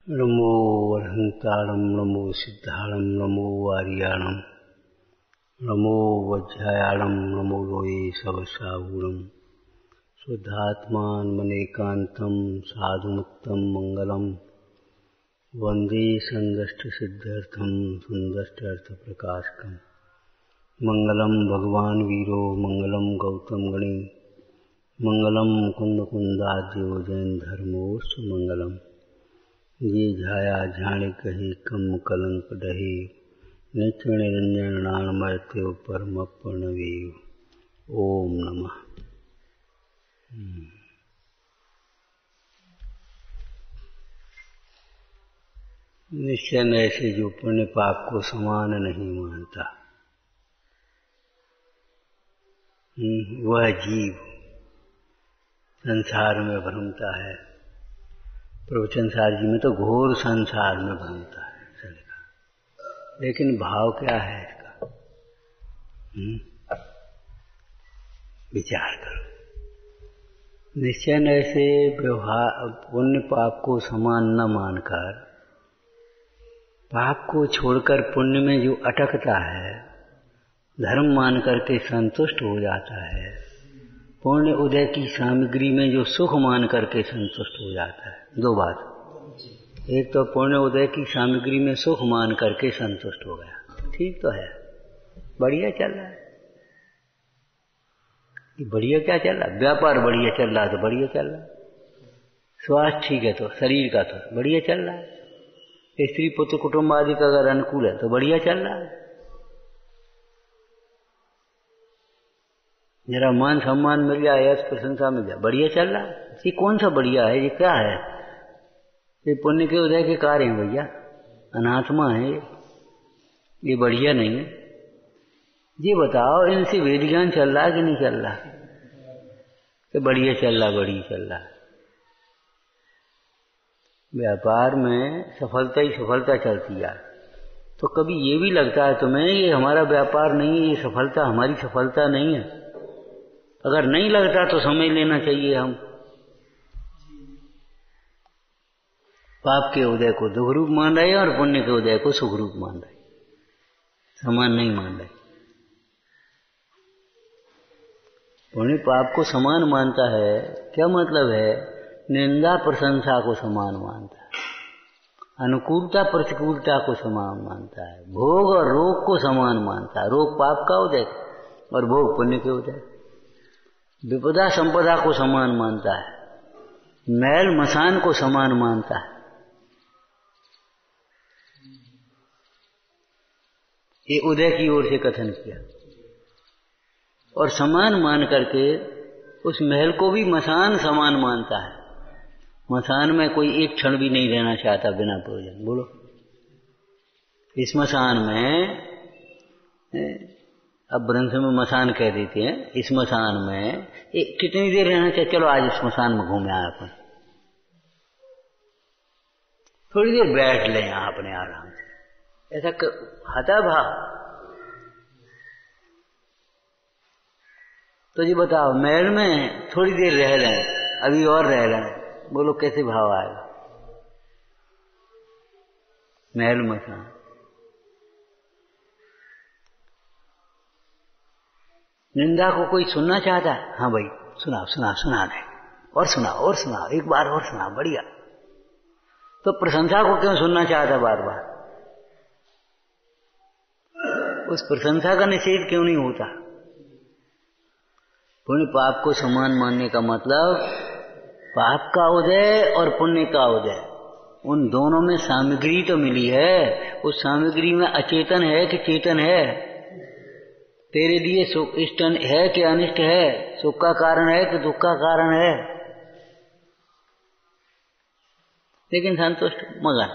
नमो वरहंताणं नमो सिद्धाणं नमो वार्याणं नमो वज्रायाणं नमो लोये सवसागुणं शुद्धात्मानमनेकान्तं साधुमुक्तं मङ्गलं वन्दे सन्दष्टसिद्ध्यर्थं सुन्दष्टार्थप्रकाशकं मङ्गलं भगवान् वीरो मङ्गलं गौतम गणे मङ्गलं मुकुन्दकुन्दाद्यो जैन धर्मोऽस्तु मङ्गलम् ये झाया झाणे कहे कम कलंक डहे नित्य निरंजन नामयते परमप्रणवे ओम नमः। निश्चय से जो पुण्य पाप को समान नहीं मानता वह जीव संसार में भ्रमता है। प्रवचन सार जी में तो घोर संसार में भ्रमता है चलेगा, लेकिन भाव क्या है इसका? विचार करो। निश्चय से व्यवहार पुण्य पाप को समान न मानकर पाप को छोड़कर पुण्य में जो अटकता है, धर्म मान करके संतुष्ट हो जाता है, पुण्य उदय की सामग्री में जो सुख मान करके संतुष्ट हो जाता है। दो बात, एक तो पुण्य उदय की सामग्री में सुख मान करके संतुष्ट हो गया, ठीक तो है, बढ़िया चल रहा है। बढ़िया क्या चल रहा है? व्यापार बढ़िया चल रहा है तो बढ़िया चल रहा है, स्वास्थ्य ठीक है तो शरीर का तो बढ़िया चल रहा है, स्त्री पुत्र कुटुंब आदि का अगर अनुकूल है तो बढ़िया चल रहा है। जरा मान सम्मान मिल जाए, यश प्रशंसा मिल जाए, बढ़िया चल रहा है। ये कौन सा बढ़िया है? ये क्या है? ये पुण्य के उदय के कार्य हैं भैया, अनात्मा है ये बढ़िया नहीं है। ये बताओ इनसे वेद ज्ञान चल रहा है कि नहीं चल रहा? कि बढ़िया चल रहा, बढ़िया चल रहा। व्यापार में सफलता ही सफलता चलती है, तो कभी ये भी लगता है तुम्हें ये हमारा व्यापार नहीं है, ये सफलता हमारी सफलता नहीं है? अगर नहीं लगता तो समझ लेना चाहिए हम पाप के उदय को दुख रूप मान रहे और पुण्य के उदय को सुख रूप मान रहे, समान नहीं मान रहे। पुण्य पाप को समान मानता है, क्या मतलब है? निंदा प्रशंसा को समान मानता है, अनुकूलता प्रतिकूलता को समान मानता है, भोग और रोग को समान मानता है। रोग पाप का उदय और भोग पुण्य के उदय। विपदा संपदा को समान मानता है, मैल मसान को समान मानता है। ये उदय की ओर से कथन किया, और समान मान करके उस महल को भी मसान समान मानता है। मसान में कोई एक क्षण भी नहीं रहना चाहता बिना प्रयोजन। बोलो, इस मसान में, अब ग्रंथ में मसान कह देते हैं, इस मसान में कितनी देर रहना चाहिए? चलो आज इस मसान में घूमे आए अपन, थोड़ी देर बैठ लें यहाँ अपने आराम से, ऐसा हता भाव। तो जी बताओ, महल में थोड़ी देर रह लें, अभी और रह लें, बोलो कैसे भाव आएगा? महल मसान। निंदा को कोई सुनना चाहता है? हाँ भाई सुना दे, और सुनाओ, एक बार और सुना, बढ़िया। तो प्रशंसा को क्यों सुनना चाहता बार बार? उस प्रशंसा का निषेध क्यों नहीं होता? पुण्य पाप को समान मानने का मतलब पाप का उदय और पुण्य का उदय, उन दोनों में सामग्री तो मिली है। उस सामग्री में अचेतन है कि चेतन है? तेरे लिए सुख इष्ट है कि अनिष्ट है? सुख का कारण है कि दुख का कारण है? लेकिन संतुष्ट मगन।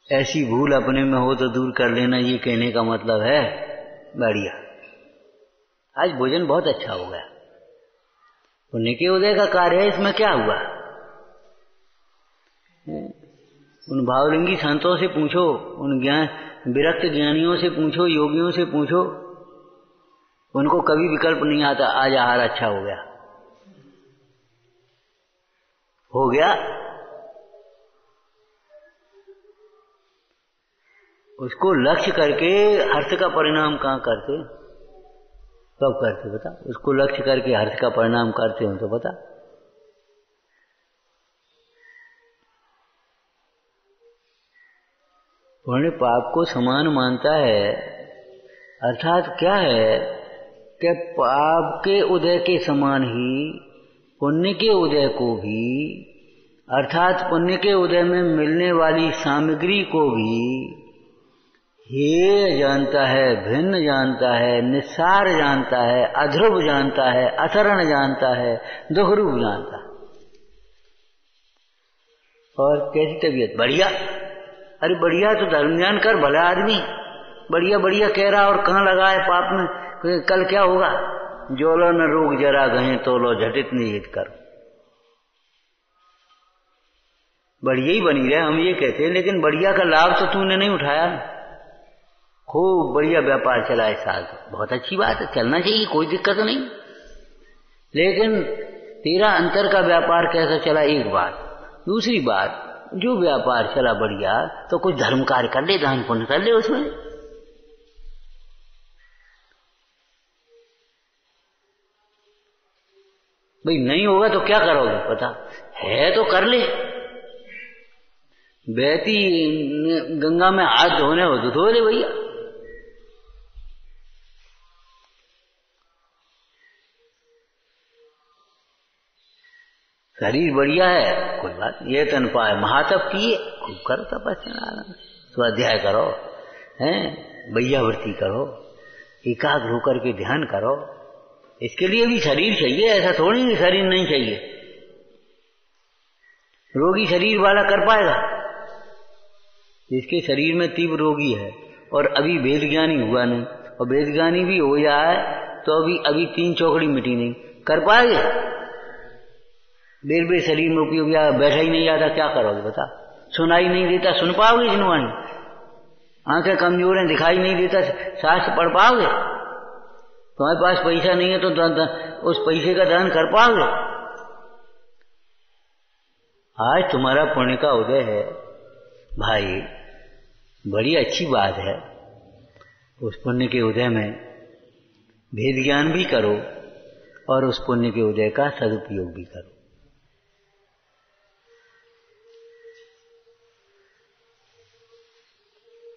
ऐसी भूल अपने में हो तो दूर कर लेना, ये कहने का मतलब है बढ़िया। आज भोजन बहुत अच्छा हो गया, पुण्य के उदय का कार्य है। इसमें क्या हुआ? उन भावलिंगी संतों से पूछो, उन विरक्त ज्ञानियों से पूछो, योगियों से पूछो, उनको कभी विकल्प नहीं आता आज आहार अच्छा हो गया। उसको लक्ष्य करके हर्ष का परिणाम कहाँ करते, कब करते बता? उसको लक्ष्य करके हर्ष का परिणाम करते हो तो बता। पुण्य पाप को समान मानता है, अर्थात क्या है कि पाप के उदय के समान ही पुण्य के उदय को भी, अर्थात पुण्य के उदय में मिलने वाली सामग्री को भी हेय जानता है, भिन्न जानता है, निस्सार जानता है, अध्रुव जानता है, अचरण जानता है, दुखरूप जानता है। और कैसी तबीयत? बढ़िया। अरे बढ़िया तो धर्म ज्ञान कर, भला आदमी बढ़िया बढ़िया कह रहा और कहाँ लगा है पाप में? कल क्या होगा? जोलो न रोग जरा गए तो लो झटित निहित कर। बढ़िया ही बनी रहे, हम ये कहते हैं, लेकिन बढ़िया का लाभ तो तूने नहीं उठाया। खूब बढ़िया व्यापार चला इस साल, तो बहुत अच्छी बात है, चलना चाहिए, कोई दिक्कत नहीं। लेकिन तेरा अंतर का व्यापार कैसा चला, एक बात। दूसरी बात, जो व्यापार चला बढ़िया, तो कुछ धर्म कार्य कर ले, दान पुण्य कर ले उसमें। भाई नहीं होगा तो क्या करोगे पता है, तो कर ले। बहती गंगा में हाथ धोने हो तो धो ले भैया। शरीर बढ़िया है, कोई बात नहीं, ये तन पाए महातप किए, खूब करो तपस्या, स्वाध्याय करो, हैं भैयावृत्ति करो, एकाग्र होकर के ध्यान करो। इसके लिए भी शरीर चाहिए, ऐसा थोड़ी नहीं शरीर नहीं चाहिए। रोगी शरीर वाला कर पाएगा? जिसके शरीर में तीव्र रोगी है और अभी वेद ज्ञानी हुआ नहीं, और वेद ज्ञानी भी हो जाए तो अभी 3 चौकड़ी मिटी नहीं, कर पाएंगे? बेर शरीर में उपयोग या बैठा ही नहीं जाता, क्या करोगे बता? सुनाई नहीं देता, सुन पाओगे जिनवाणी? आंखें कमजोर हैं, दिखाई नहीं देता, शास्त्र पढ़ पाओगे? तुम्हारे पास पैसा नहीं है तो उस पैसे का दान कर पाओगे? आज तुम्हारा पुण्य का उदय है भाई, बड़ी अच्छी बात है। उस पुण्य के उदय में भेद ज्ञान भी करो और उस पुण्य के उदय का सदुपयोग भी करो।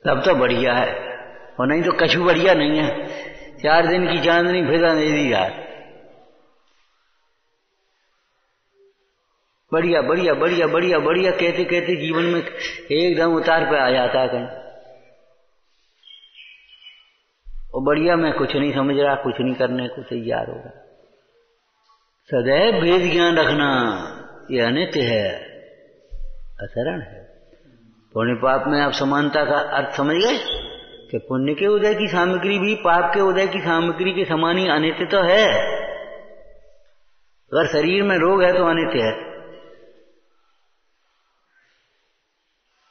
तब तो बढ़िया है, और नहीं तो कछु बढ़िया नहीं है। 4 दिन की चांदनी फिर अंधेरी रात। बढ़िया बढ़िया बढ़िया बढ़िया बढ़िया कहते कहते जीवन में एकदम उतार पे आ जाता है कहीं। और बढ़िया मैं कुछ नहीं समझ रहा, कुछ नहीं करने को तैयार होगा। सदैव भेद ज्ञान रखना, यह अनित्य है, अचरण है। पुण्य पाप में आप समानता का अर्थ समझ गए कि पुण्य के उदय की सामग्री भी पाप के उदय की सामग्री के समान ही अनित्य तो है। अगर शरीर में रोग है तो अनित्य है,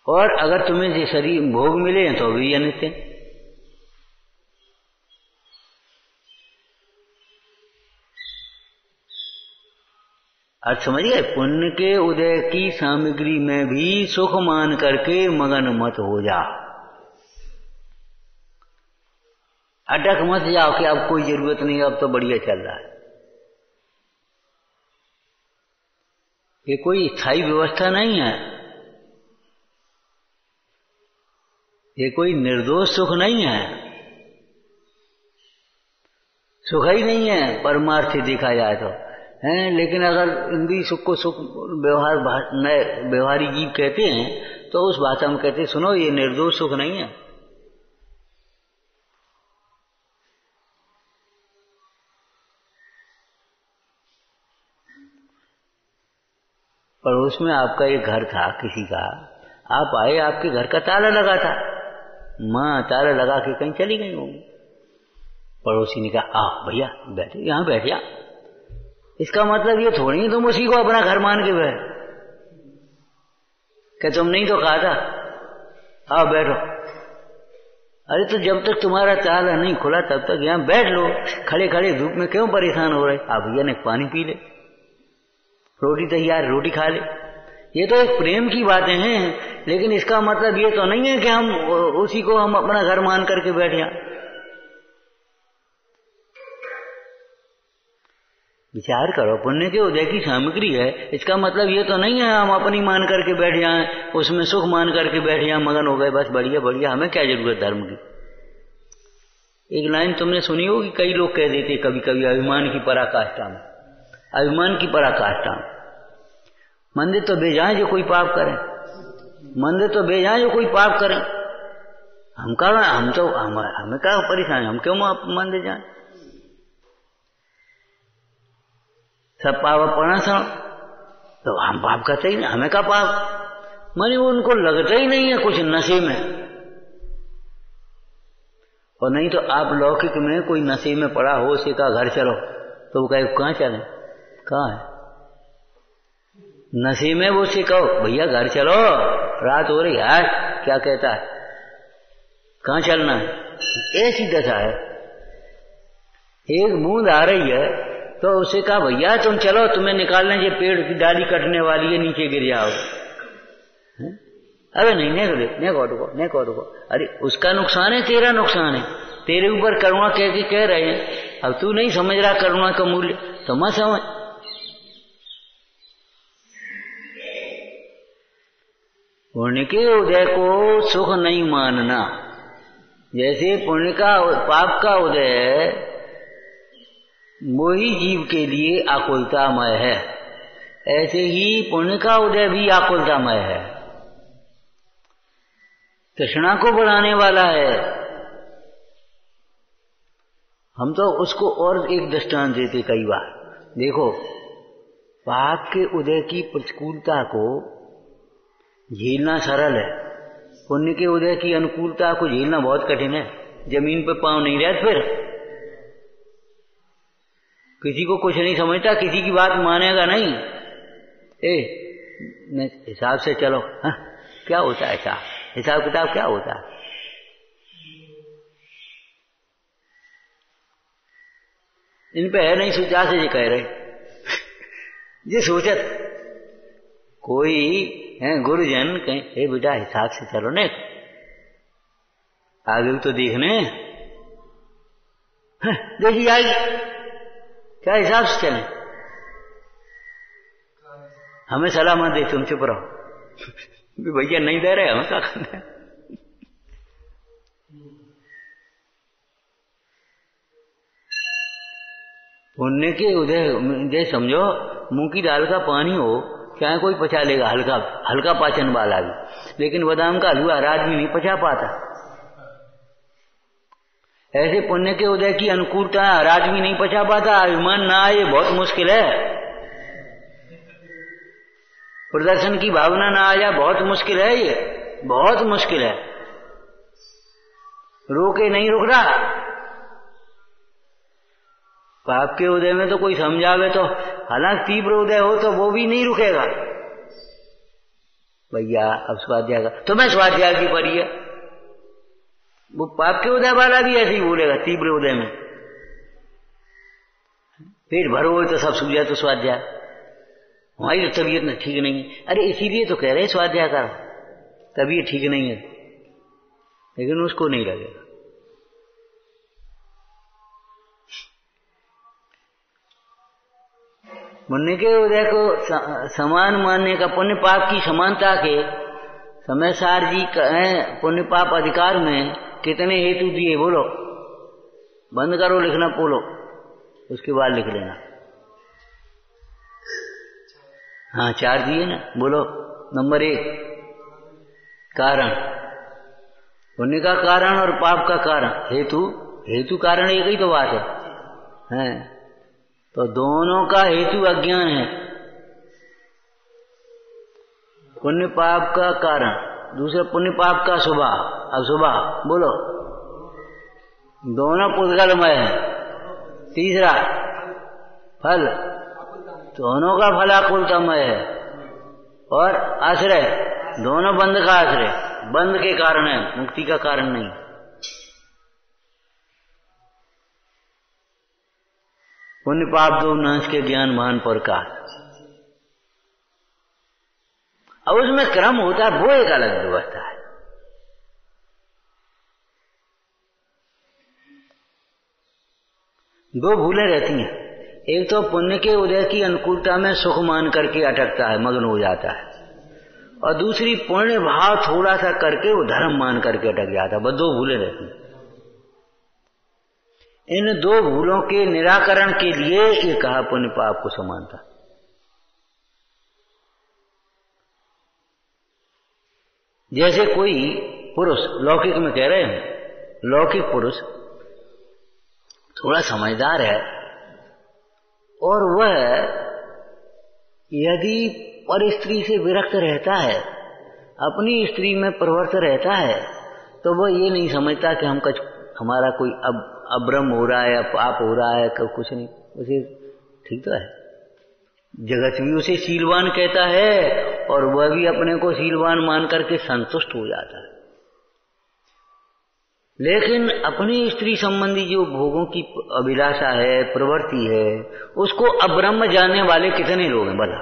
और अगर तुम्हें जो शरीर भोग मिले हैं तो भी अनित्य। अर्थ समझ गए? पुण्य के उदय की सामग्री में भी सुख मान करके मगन मत हो जा, अटक मत जाओ कि अब कोई जरूरत नहीं, अब तो बढ़िया चल रहा है। ये कोई स्थायी व्यवस्था नहीं है, ये कोई निर्दोष सुख नहीं है, सुख ही नहीं है परमार्थ से देखा जाए तो है। लेकिन अगर इंद्रिय सुख को सुख व्यवहारी जीव कहते हैं तो उस भाषा में कहते हैं, सुनो ये निर्दोष सुख नहीं है। पड़ोस में आपका एक घर था किसी का, आप आए, आपके घर का ताला लगा था, माँ ताला लगा के कहीं चली गई होंगी। पड़ोसी ने कहा, आ भैया बैठे, यहां बैठ जा। इसका मतलब ये थोड़ी तुम उसी को अपना घर मान के बैठ, क्या तुम नहीं तो कहा था आओ बैठो? अरे तो जब तक तुम्हारा ताला नहीं खुला तब तक यहां बैठ लो, खड़े खड़े धूप में क्यों परेशान हो रहे? आप भैया ने पानी पी ले, रोटी तैयार, रोटी खा ले, ये तो एक प्रेम की बातें हैं, लेकिन इसका मतलब ये तो नहीं है कि हम उसी को हम अपना घर मान करके बैठ जाएं। विचार करो, पुण्य के उदय की सामग्री है, इसका मतलब ये तो नहीं है हम अपनी मान करके बैठ जाएं, उसमें सुख मान करके बैठ जाएं, मगन हो गए, बस बढ़िया बढ़िया, हमें क्या जरूरत धर्म की। एक लाइन तुमने सुनी होगी, कई लोग कह देते कभी कभी, अभिमान की पराकाष्ठा में, अभिमान की पराकाष्ठा में। मंदिर तो बेजाए जो कोई पाप करे, मंदिर तो बेजाए जो कोई पाप करे, हम हमें क्या परेशान, हम क्यों मंदिर जाए। सब पाप पड़ा तो हम पाप करते ही नहीं, हमें क्या पाप, माने वो उनको लगता ही नहीं है कुछ नशे में। और नहीं तो आप लौकिक में कोई नशे में पड़ा हो, उसे का घर चलो, तो वो कहे कहाँ चले, कहाँ है नशे में, वो उसे कहो भैया घर चलो, रात हो रही है, क्या कहता है, कहाँ चलना है, ऐसी दशा है। एक बूंद आ रही है तो उसे कहा भैया तुम चलो, तुम्हें निकालने ये पेड़ की डाली कटने वाली है, नीचे गिर जाओ। अरे नहीं, नहीं को, अरे उसका नुकसान है, तेरा नुकसान है, तेरे ऊपर करुणा कह के कह रहे हैं, अब तू नहीं समझ रहा करुणा का मूल्य, तो मत समझ। पुण्य के उदय को सुख नहीं मानना, जैसे पुण्य का पाप का उदय वही जीव के लिए आकुलतामय है, ऐसे ही पुण्य का उदय भी आकुलतामय है, तृष्णा को बढ़ाने वाला है। हम तो उसको और एक दृष्टांत देते कई बार, देखो पाप के उदय की प्रतिकूलता को झेलना सरल है, पुण्य के उदय की अनुकूलता को झेलना बहुत कठिन है। जमीन पे पांव नहीं रहते, फिर किसी को कुछ नहीं समझता, किसी की बात मानेगा नहीं, हिसाब से चलो। हाँ, क्या होता है हिसाब किताब क्या होता है। इन पे है नहीं सोचा से ये कह रहे ये सोचत कोई है गुरुजन कहीं, हे बेटा हिसाब से चलो ने, आगे तो देखने, देखिए आएगी क्या हिसाब से चले, हमें सलाह मत दे, तुम चुप रहो भैया नहीं दे रहे, हमें क्या करना है। पुण्य के उदय समझो, मुंह की दाल का पानी हो, चाहे कोई पचा लेगा, हल्का हल्का पाचन वाला भी, लेकिन बादाम का हलवा रात भी नहीं पचा पाता। ऐसे पुण्य के उदय की अनुकूलता राज भी नहीं पचा पाता, अभिमान ना आए बहुत मुश्किल है, प्रदर्शन की भावना ना आ जाए बहुत मुश्किल है, ये बहुत मुश्किल है, रोके नहीं रुक रहा। पाप के उदय में तो कोई समझावे तो, हालांकि तीव्र उदय हो तो वो भी नहीं रुकेगा, भैया अब स्वाध्याय का, तो मैं स्वाध्याय की पढ़ी है, वो पाप के उदय वाला भी ऐसे ही बोलेगा तीव्र उदय में, पेट भरो हो तो सब सूझ जाए तो स्वाध्याय, हमारी तो तबीयत न ठीक नहीं है, अरे इसीलिए तो कह रहे स्वाध्याय करो, तबीयत ठीक नहीं है, लेकिन उसको नहीं लगेगा। पुण्य के उदय को समान मानने का, पुण्य पाप की समानता के समय सार जी कहें पुण्य पाप अधिकार में कितने हेतु दिए, बोलो, बंद करो लिखना, बोलो, उसके बाद लिख लेना। हाँ 4 दिए ना, बोलो। नंबर 1 कारण, पुण्य का कारण और पाप का कारण, हेतु कारण एक ही तो बात है? तो दोनों का हेतु अज्ञान है। पुण्य पाप का कारण, दूसरा पुण्य पाप का स्वभाव, अशुभाव, बोलो, दोनों पुद्गलमय है। तीसरा फल, दोनों का फल आकुलतामय है। और आश्रय, दोनों बंध का आश्रय, बंध के कारण है, मुक्ति का कारण नहीं। पुण्य पाप दो नाश के ज्ञान महान प्रकार। और उसमें क्रम होता है, वो एक अलग व्यवस्था है। दो भूलें रहती हैं, एक तो पुण्य के उदय की अनुकूलता में सुख मान करके अटकता है, मग्न हो जाता है, और दूसरी पुण्य भाव थोड़ा सा करके वो धर्म मान करके अटक जाता है। बस दो भूलें रहती हैं। इन दो भूलों के निराकरण के लिए ये कहा पुण्य पाप को समानता। जैसे कोई पुरुष, लौकिक में कह रहे हैं, लौकिक पुरुष थोड़ा समझदार है और वह यदि पर स्त्री से विरक्त रहता है, अपनी स्त्री में प्रवृत्त रहता है, तो वह ये नहीं समझता कि हमारा कोई अब्रह्म हो रहा है या पाप हो रहा है, कुछ नहीं, उसे ठीक तो है। जगत भी उसे शीलवान कहता है और वह भी अपने को शीलवान मान करके संतुष्ट हो जाता है। लेकिन अपनी स्त्री संबंधी जो भोगों की अभिलाषा है, प्रवृत्ति है, उसको अब्रह्म जानने वाले कितने लोग हैं भला?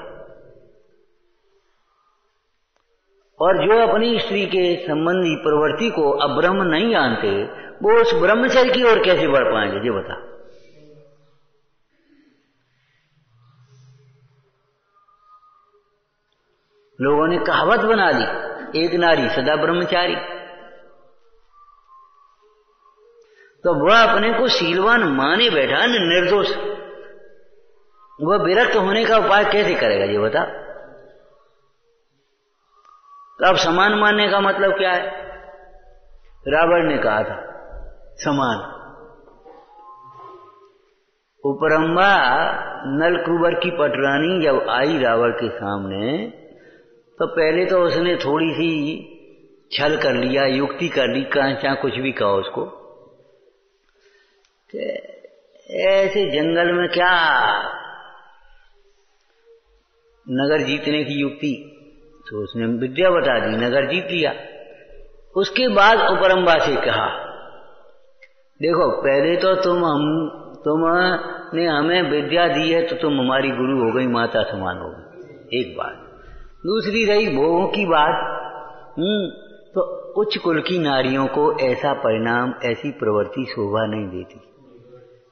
और जो अपनी स्त्री के संबंधी प्रवृत्ति को अब्रह्म नहीं जानते, वो उस ब्रह्मचर्य की ओर कैसे बढ़ पाएंगे, ये बता। लोगों ने कहावत बना ली, एक नारी सदा ब्रह्मचारी। तो वह अपने को शीलवान माने बैठा, निर्दोष, वह विरक्त होने का उपाय कैसे करेगा, ये बता। तो अब समान मानने का मतलब क्या है? रावण ने कहा था समान। उपरंबा नलकुबर की पटरानी जब आई रावण के सामने, तो पहले तो उसने थोड़ी सी छल कर लिया, युक्ति कर ली, चाहे कुछ भी कहो उसको। ऐसे जंगल में क्या नगर जीतने की युक्ति, तो उसने विद्या बता दी, नगर जीत लिया। उसके बाद उपरंबा से कहा, देखो पहले तो तुमने हमें विद्या दी है, तो तुम हमारी गुरु हो गई, माता समान हो गई, एक बात। दूसरी रही भोगों की बात, तो उच्च कुल की नारियों को ऐसा परिणाम, ऐसी प्रवृत्ति शोभा नहीं देती।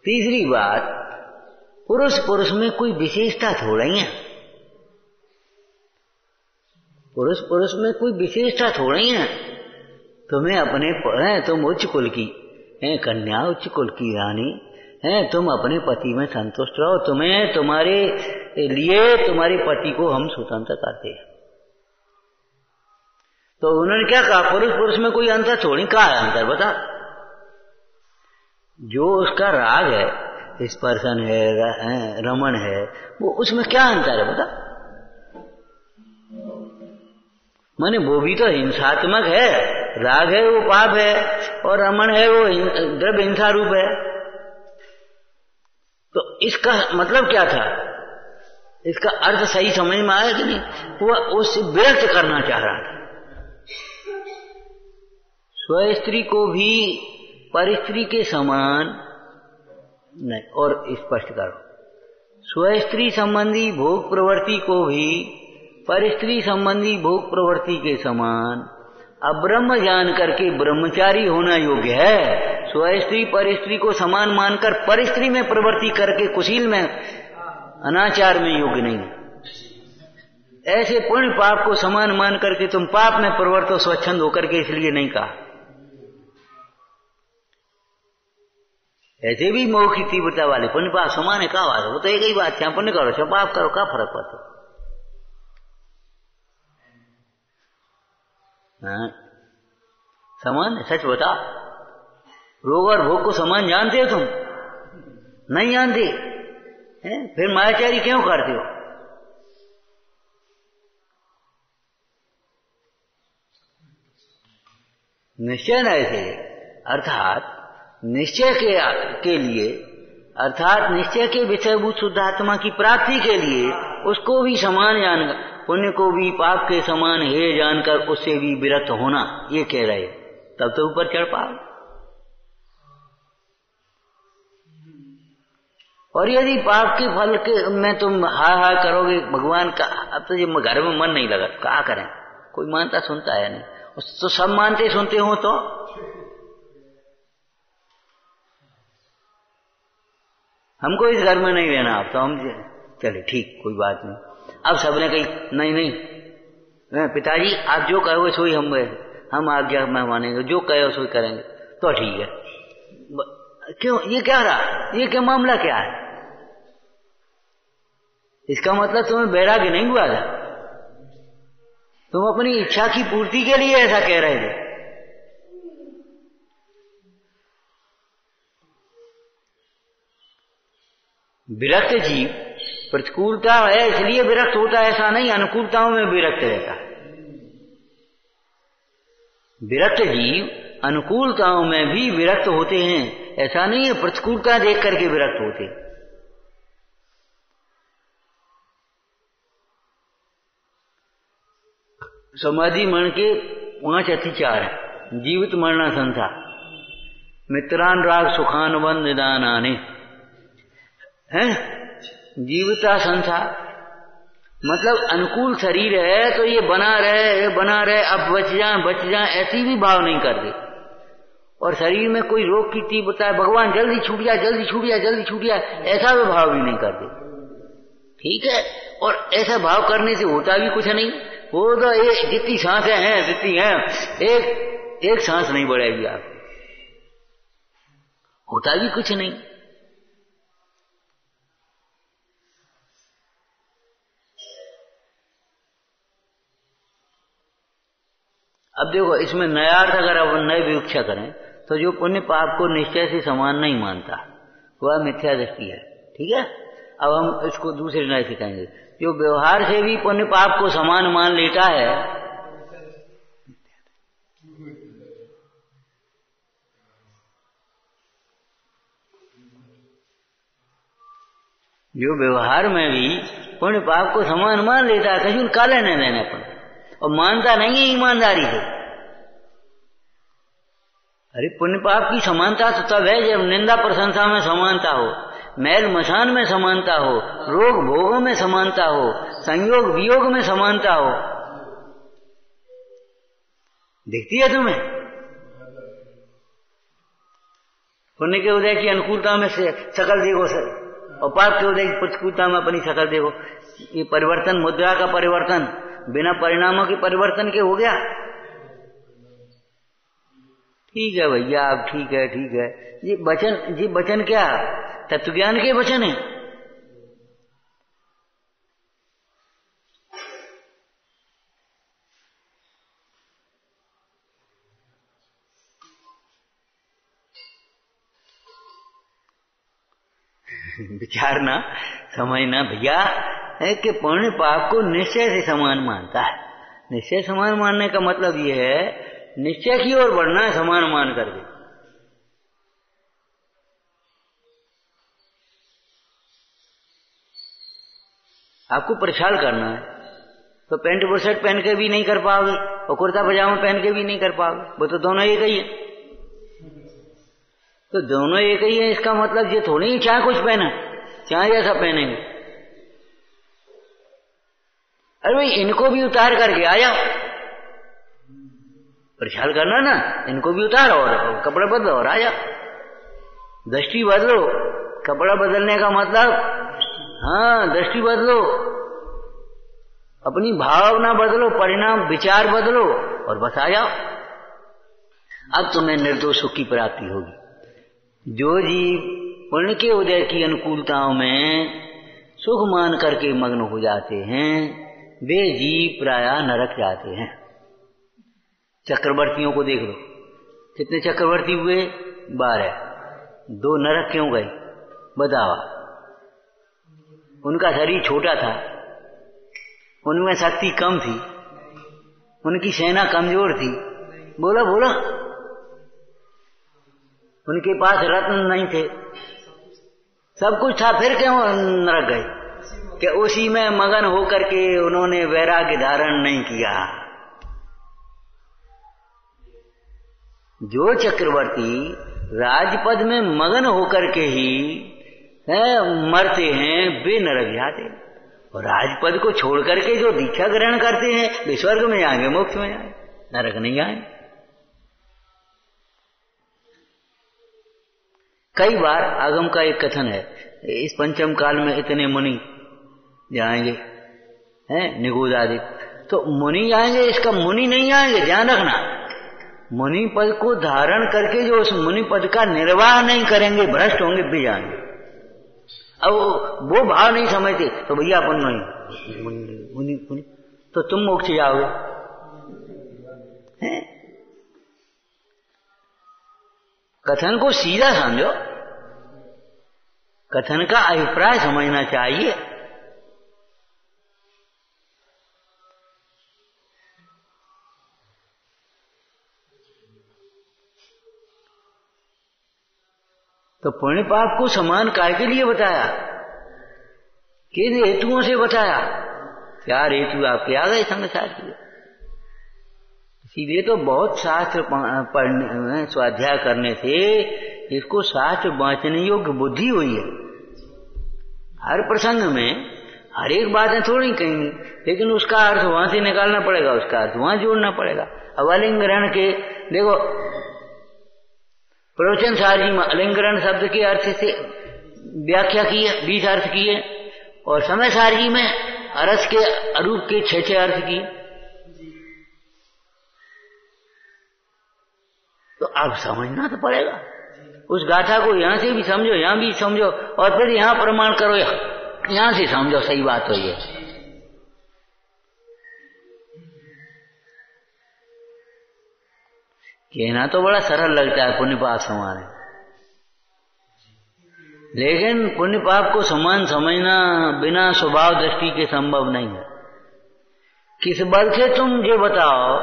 तीसरी बात, पुरुष में कोई विशेषता थोड़ा ही है, पुरुष में कोई विशेषता थोड़ा ही है। तुम्हें अपने तुम उच्च कुल की कन्या, उच्च कुल की रानी है, तुम अपने पति में संतुष्ट रहो, तुम्हें तुम्हारे लिए तुम्हारे पति को हम स्वतंत्र करते हैं। तो उन्होंने क्या कहा, पुरुष में कोई अंतर थोड़ी, कहा है अंतर बता। जो उसका राग है, स्पर्शन है, रमण है, वो उसमें क्या अंतर है बता। माने वो भी तो हिंसात्मक है, राग है वो पाप है, और रमण है वो द्रव्य हिंसा रूप है। तो इसका मतलब क्या था, इसका अर्थ सही समझ में आया कि नहीं? वह उससे विरक्त करना चाह रहा था। स्वस्त्री को भी परस्त्री के समान नहीं, और स्पष्ट करो, स्वस्त्री संबंधी भोग प्रवृत्ति को भी परस्त्री संबंधी भोग प्रवृत्ति के समान अब्रह्म जान करके ब्रह्मचारी होना योग्य है। स्वस्त्री परस्त्री को समान मानकर परस्त्री में प्रवृत्ति करके कुशील में, अनाचार में योग्य नहीं। ऐसे पुण्य पाप को समान मान करके तुम पाप में प्रवृत्त हो, स्वच्छंद होकर के, इसलिए नहीं कहा। ऐसे भी मोह की तीव्रता वाले पुण्य पाप समान है, कहा बात, वो तो एक ही बात है, पुण्य करो चाहे पाप करो, क्या फर्क पड़ता? समान है, सच बता। रोग और भोग को समान जानते हो तुम? नहीं जानते हैं? फिर मायाचारी क्यों करते हो? निश्चय न ऐसे, अर्थात निश्चय के लिए, अर्थात निश्चय के विषयभूत शुद्ध आत्मा की प्राप्ति के लिए उसको भी समान जानकर, पुण्य को भी पाप के समान है जानकर उससे भी विरक्त होना, ये कह रहे, तब तो ऊपर चढ़ पाओ। और यदि पाप के फल के में तुम हा करोगे भगवान का, अब तो ये घर में मन नहीं लगा, क्या करें, कोई मानता सुनता है नहीं, तो सब मानते सुनते हो तो हमको इस घर में नहीं रहना, अब तो हम चले ठीक कोई बात नहीं। अब सबने कही नहीं पिताजी आप जो कहो सोई हम आज्ञा में मानेंगे, जो कहो सोई करेंगे, तो ठीक है। क्यों, ये क्या रहा, ये क्या मामला क्या है? इसका मतलब तुम्हें वैराग्य नहीं हुआ था, तुम अपनी इच्छा की पूर्ति के लिए ऐसा कह रहे थे। विरक्त जीव प्रतिकूलता है इसलिए विरक्त होता है, ऐसा नहीं, अनुकूलताओं में विरक्त रहता है। विरक्त जीव अनुकूलताओं में भी विरक्त होते हैं, ऐसा नहीं है प्रतिकूलता देख करके विरक्त होते। समाधि मरण के 5 अतिचार हैं। जीवित मरना संसार, मित्रान राग सुखान वन निदान आने है। जीविता संसार मतलब अनुकूल शरीर है तो ये बना रहे, अब बच जाए ऐसी भी भाव नहीं करते। और शरीर में कोई रोग की तीव्रता है, भगवान जल्दी छूट जाए ऐसा भी भाव भी नहीं करते, ठीक है। और ऐसा भाव करने से होता भी कुछ नहीं, वो तो जितनी सांसें हैं जितनी हैं, एक सांस नहीं बढ़ेगी आप, होता भी कुछ नहीं। अब देखो इसमें नया अर्थ अगर अब नए व्याख्या करें तो जो पुण्य पाप को निश्चय से समान नहीं मानता वह मिथ्या दृष्टि है, ठीक है। अब हम इसको दूसरे नए से कहेंगे, जो व्यवहार से भी पुण्य पाप को समान मान लेता है, जो व्यवहार में भी पुण्य पाप को समान मान लेता है, कहीं उनका लेने देने पर, और मानता नहीं है ईमानदारी से। अरे पुण्य पाप की समानता तो तब है जब निंदा प्रशंसा में समानता हो, मैल मसान में समानता हो, रोग भोगों में समानता हो, संयोग वियोग में समानता हो। दिखती है तुम्हें? पुण्य के उदय की अनुकूलता में से शकल देखो और पाप के उदय की प्रतिकूलता में अपनी शकल देखो। ये परिवर्तन, मुद्रा का परिवर्तन बिना परिणामों के परिवर्तन के हो गया। ठीक है भैया, आप ठीक है। ये वचन क्या तत्व ज्ञान के वचन है। विचारना, समझना भैया है कि पुण्य पाप को निश्चय से समान मानता है। निश्चय समान मानने का मतलब यह है निश्चय की ओर बढ़ना है, समान मान करके। आपको प्रचार करना है तो पैंट बुशर्ट पहन के भी नहीं कर पाओगे और कुर्ता पजामा पहन के भी नहीं कर पाओगे, वो तो दोनों एक ही है। तो दोनों एक ही है, इसका मतलब ये थोड़ी ही चाहे कुछ पहना, चाहे जैसा पहनेंगे। अरे भाई इनको भी उतार करके आ जाओ, प्रचार करना ना, इनको भी उतारो और कपड़ा बदलो और आ जाओ। दृष्टि बदलो, कपड़ा बदलने का मतलब हाँ दृष्टि बदलो, अपनी भावना बदलो, परिणाम विचार बदलो और बस आ जाओ। अब तुम्हें निर्दोष सुख की प्राप्ति होगी। जो जीव पुण्य के उदय की अनुकूलताओं में सुख मान करके मग्न हो जाते हैं वे जीव प्रायः नरक जाते हैं। चक्रवर्तियों को देख लो, कितने चक्रवर्ती हुए? 12। 2 नरक क्यों गए बताओ? उनका शरीर छोटा था, उनमें शक्ति कम थी, उनकी सेना कमजोर थी। बोला उनके पास रत्न नहीं थे, सब कुछ था, फिर क्यों नरक गए? कि उसी में मगन होकर के उन्होंने वैराग्य धारण नहीं किया। जो चक्रवर्ती राजपद में मगन होकर के ही मरते हैं वे नरक जाते, और राजपद को छोड़ करके जो दीक्षा ग्रहण करते हैं वे स्वर्ग में जाएंगे, मोक्ष में जाएंगे, नरक नहीं जाएंगे। कई बार आगम का एक कथन है, इस पंचम काल में इतने मुनि जाएंगे, हैं निगूढ़ादि, तो मुनि जाएंगे, इसका मुनि नहीं आएंगे, ध्यान रखना। मुनि पद को धारण करके जो उस मुनि पद का निर्वाह नहीं करेंगे, भ्रष्ट होंगे, भी जाएंगे। अब वो भाव नहीं समझते तो भैया अपन नहीं मुनि मुनि, तो तुम मोक्ष जाओगे। कथन को सीधा समझो, कथन का अभिप्राय समझना चाहिए। तो पुण्य पाप को समान काय के लिए बताया, किन हेतुओं से बताया? चार हेतु आपके आ गए संसार के। इसीलिए तो बहुत शास्त्र पढ़ने स्वाध्याय करने से इसको शास्त्र बांचने योग्य बुद्धि हुई है। हर प्रसंग में हर एक बातें थोड़ी कहेंगी, लेकिन उसका अर्थ वहां से निकालना पड़ेगा, उसका अर्थ वहां जोड़ना पड़ेगा। अब अलिंगरण के देखो, प्रवचन सार जी में अलिंगरण शब्द के अर्थ से व्याख्या की है, 20 अर्थ किए, और समय सार जी में अरस के अरूप के 6 अर्थ किए। तो अब समझना तो पड़ेगा, उस गाथा को यहां से भी समझो, यहां भी समझो, और फिर यहां प्रमाण करो, यहां से समझो। सही बात तो ये कहना तो बड़ा सरल लगता है, पुण्य पाप समान है, लेकिन पुण्य पाप को समान समझना बिना स्वभाव दृष्टि के संभव नहीं है। किस बल से तुम ये बताओ,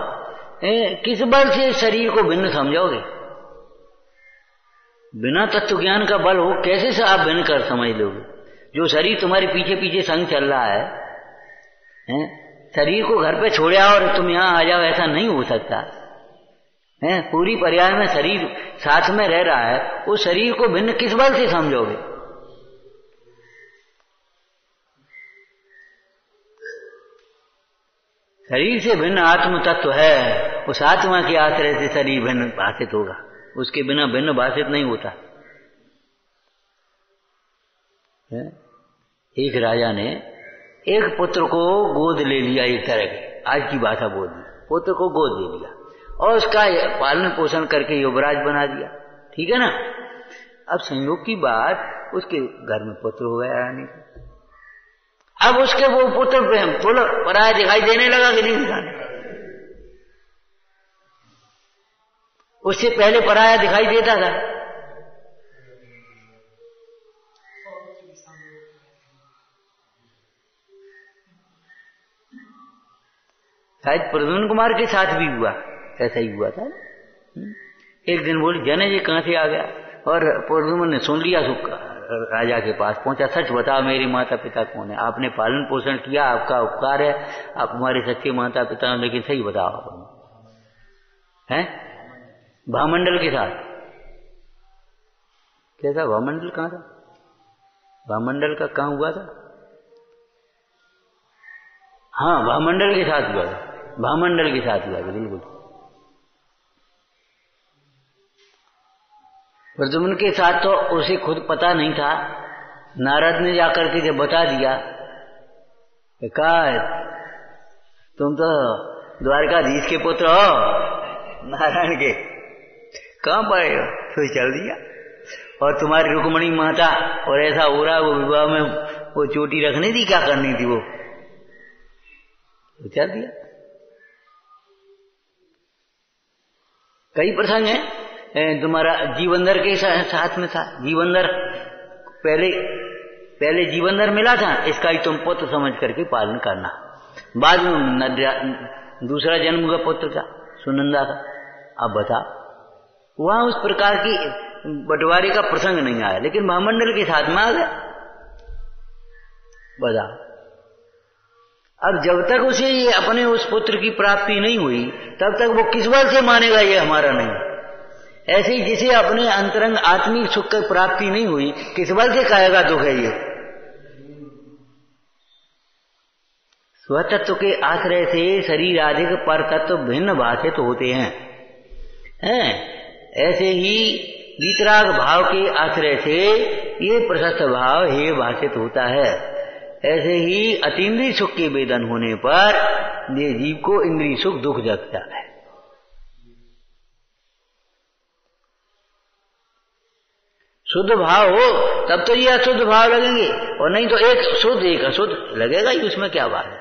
किस बल से शरीर को भिन्न समझोगे? बिना तत्व ज्ञान का बल हो कैसे से आप भिन्न कर समझ लोगे? जो शरीर तुम्हारे पीछे पीछे संग चल रहा है, शरीर को घर पे छोड़ा और तुम यहां आ जाओ, ऐसा नहीं हो सकता है। पूरी पर्याय में शरीर साथ में रह रहा है, उस शरीर को भिन्न किस बल से समझोगे? शरीर से भिन्न आत्म तत्व है, उस आत्मा के आश्रय से शरीर भिन्न भाषित होगा, उसके बिना भिन्न भाषित नहीं होता है। एक राजा ने एक पुत्र को गोद ले लिया, एक तरह के आज की भाषा बोल दी, पुत्र को गोद ले लिया और उसका पालन पोषण करके युवराज बना दिया, ठीक है ना। अब संयोग की बात, उसके घर में पुत्र हो गया रानी का। अब उसके वो पुत्र बोलो पराया दिखाई देने लगा कि नहीं दिखाने? उससे पहले पराया दिखाई देता था। शायद प्रद्युम्न कुमार के साथ भी हुआ, ऐसा ही हुआ था। एक दिन बोली जने ये कहां से आ गया, और प्रद्युम्न ने सुन लिया, राजा के पास पहुंचा, सच बताओ मेरे माता पिता कौन है? आपने पालन पोषण किया, आपका उपकार है, आप हमारे सच्चे माता पिता हैं, लेकिन सही बताओ हैं? भामंडल के साथ कैसा? भामंडल कहां था? भामंडल का कहां हुआ था? हाँ, भामंडल के साथ हुआ था, भामंडल के साथ हुआ था, बिल्कुल। प्रद्युम्न के साथ तो उसे खुद पता नहीं था, नारद ने जाकर के जब बता दिया, कहा तुम तो द्वारकाधीश के पुत्र हो, नारायण के, कहां पड़े हो? तो चल दिया। और तुम्हारी रुक्मणी माता, और ऐसा हो रहा, वो विवाह में वो चोटी रखनी थी, क्या करनी थी, वो तो चल दिया। कई प्रसंग है, तुम्हारा जीवंदर के साथ में था, जीवंदर पहले जीवंदर मिला था, इसका ही तुम पुत्र समझ करके पालन करना। बाद में दूसरा जन्म हुआ पुत्र का, सुनंदा का। अब बता, वहां उस प्रकार की बंटवारे का प्रसंग नहीं आया, लेकिन महामंडल के साथ में आ गया। बता, अब जब तक उसे ये अपने उस पुत्र की प्राप्ति नहीं हुई, तब तक वो किस बल से मानेगा ये हमारा नहीं? ऐसे ही जिसे अपने अंतरंग आत्मिक सुख की प्राप्ति नहीं हुई, किस बल से कहेगा दुख है ये? स्वतत्व के आश्रय से शरीर आदि के पर तत्व भिन्न भाषित होते हैं। ऐसे ही वीतराग भाव के आश्रय से ये प्रशस्त भाव हे भाषित होता है। ऐसे ही अतीन्द्रिय सुख के वेदन होने पर ये जीव को इंद्रिय सुख दुख जगता है। शुद्ध भाव हो तब तो ये अशुद्ध भाव लगेंगे, और नहीं तो एक शुद्ध एक अशुद्ध लगेगा ही, उसमें क्या बात है।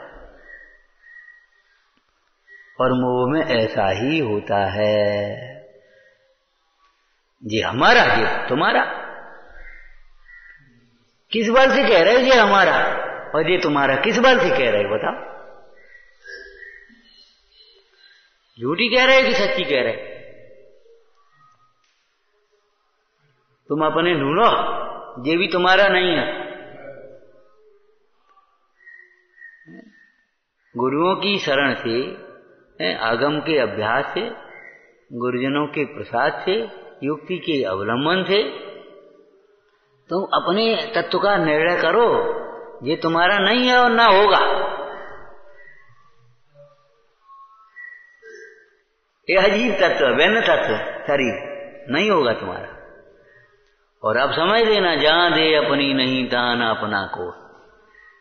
और मोह में ऐसा ही होता है, ये हमारा ये तुम्हारा। किस बल से कह रहे ये हमारा और ये तुम्हारा, किस बल से कह रहे बताओ? झूठी कह रहे कि सच्ची कह रहे? तुम अपने ढूंढो, ये भी तुम्हारा नहीं है। गुरुओं की शरण से, आगम के अभ्यास से, गुरुजनों के प्रसाद से, युक्ति के अवलंबन से तुम अपने तत्व का निर्णय करो। ये तुम्हारा नहीं है और ना होगा। ये अजीब तत्व, भिन्न तत्व शरीर नहीं होगा तुम्हारा। और अब समझ लेना, जहां दे अपनी नहीं तहां ना अपना को।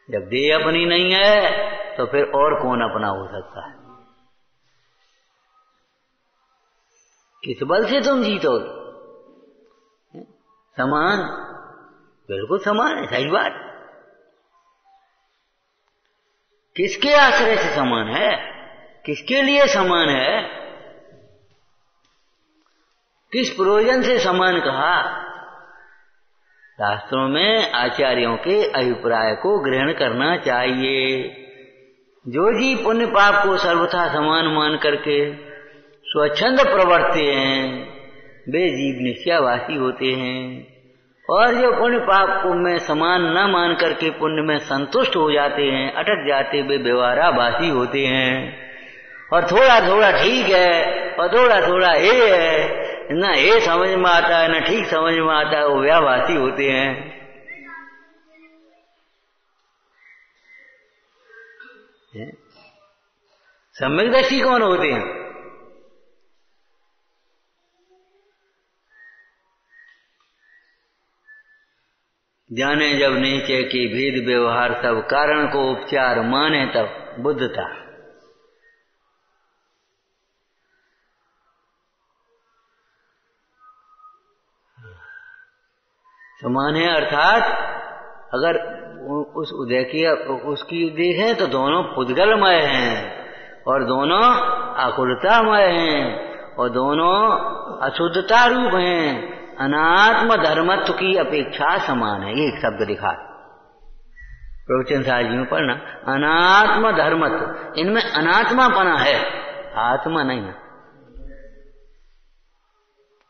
जब दे अपनी नहीं है तो फिर और कौन अपना हो सकता है? किस बल से तुम जीतोगे? समान, बिल्कुल समान है, सही बात। किसके आश्रय से समान है? किसके लिए समान है? किस प्रयोजन से समान कहा? शास्त्रों में आचार्यों के अभिप्राय को ग्रहण करना चाहिए। जो जी पुण्य पाप को सर्वथा समान मान करके स्वच्छंद प्रवर्तते हैं, वे जीव निश्चयवासी होते हैं। और जो पुण्य पाप को में समान न मान करके पुण्य में संतुष्ट हो जाते हैं, अटक जाते, वे व्यवहाराभासी होते हैं। और थोड़ा थोड़ा ठीक है और थोड़ा थोड़ा ये है, ना ये समझ में आता है ना ठीक समझ में आता है, वो व्याभासी होते हैं। सम्यक दृष्टि कौन होते हैं? जाने जब नीचे की भेद व्यवहार सब, कारण को उपचार माने तब बुद्धता। समान है अर्थात अगर उस उदय की उसकी देखें तो दोनों पुद्गलमय हैं और दोनों आकुलतामय हैं और दोनों अशुद्धता रूप हैं। अनात्म धर्मत्व की अपेक्षा समान है। ये एक शब्द लिखा प्रवचन साजियों पर ना, अनात्म धर्मत्व। इनमें अनात्मापना है, आत्मा नहीं है।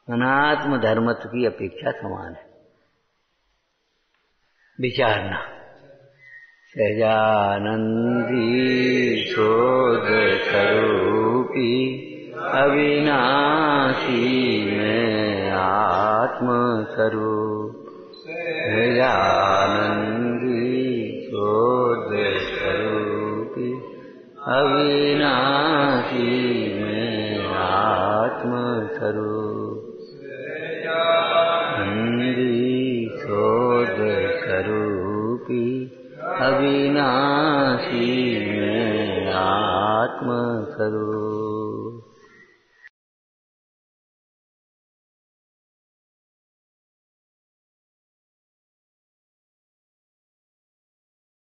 अनात्म धर्मत्व की अपेक्षा समान है। विचारना। सहजानंदी शोध स्वरूपी अविनाशी में आत्म स्वरूप। सहजानंदी शोध स्वरूपी अविनाशी